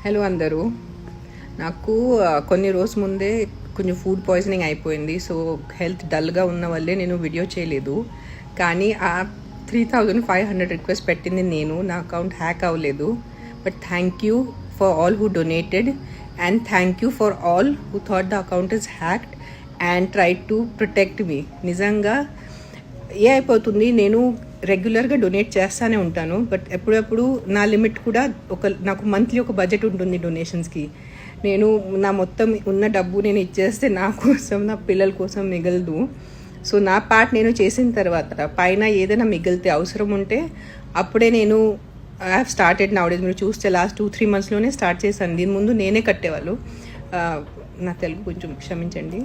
Hello అందరూ. నాకు కొన్ని రోజు ముందే కొంచెం ఫుడ్ పాయిజనింగ్ అయిపోయింది. సో హెల్త్ డల్గా ఉన్న వల్లే నేను వీడియో చేయలేదు. కానీ ఆ 3500 రిక్వెస్ట్ పెట్టింది నేను. నా అకౌంట్ హ్యాక్ అవ్వలేదు. But thank you for all who donated and thank you for all who thought the account is hacked and try to protect me. నిజంగా అయిపోతుంది, నేను రెగ్యులర్గా డొనేట్ చేస్తూనే ఉంటాను. బట్ ఎప్పుడప్పుడు నా లిమిట్ కూడా నాకు మంత్లీ ఒక బడ్జెట్ ఉంటుంది డొనేషన్స్కి. నేను నా మొత్తం ఉన్న డబ్బు నేను ఇచ్చేస్తే నా కోసం, నా పిల్లల కోసం మిగలదు. సో నా పార్ట్ నేను చేసిన తర్వాత పైన ఏదైనా మిగిలితే అవసరం ఉంటే అప్పుడే నేను ఐ హ్యావ్ స్టార్టెడ్ నౌడేస్. మీరు చూస్తే లాస్ట్ 2-3 monthsలోనే స్టార్ట్ చేశాను. దీని ముందు నేనే కట్టేవాళ్ళు. నా తెలుగు కొంచెం క్షమించండి.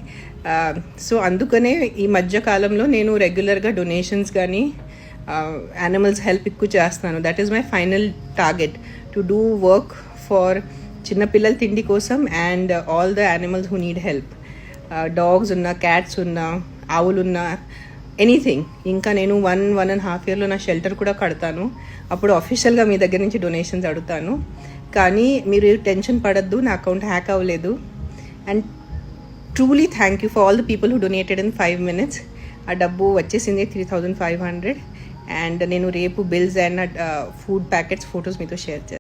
సో అందుకనే ఈ మధ్యకాలంలో నేను రెగ్యులర్గా డొనేషన్స్ కానీ యానిమల్స్ హెల్ప్ ఎక్కువ చేస్తాను. That is my final target, to do work for చిన్నపిల్లల తిండి కోసం and all the animals who need help. Dogs ఉన్నా, క్యాట్స్ ఉన్నా, ఆవులున్నా, ఎనీథింగ్. ఇంకా నేను 1.5 yearలో నా షెల్టర్ కూడా కడతాను. అప్పుడు అఫీషియల్గా మీ దగ్గర నుంచి డొనేషన్స్ అడుగుతాను. కానీ మీరు టెన్షన్ పడద్దు, నా అకౌంట్ హ్యాక్ అవ్వలేదు. And truly thank you for all the people who donated in 5 minutes. ఆ డబ్బు వచ్చేసింది 3500. అండ్ నేను రేపు bills and food packets photos మీతో షేర్ చేస్తాను.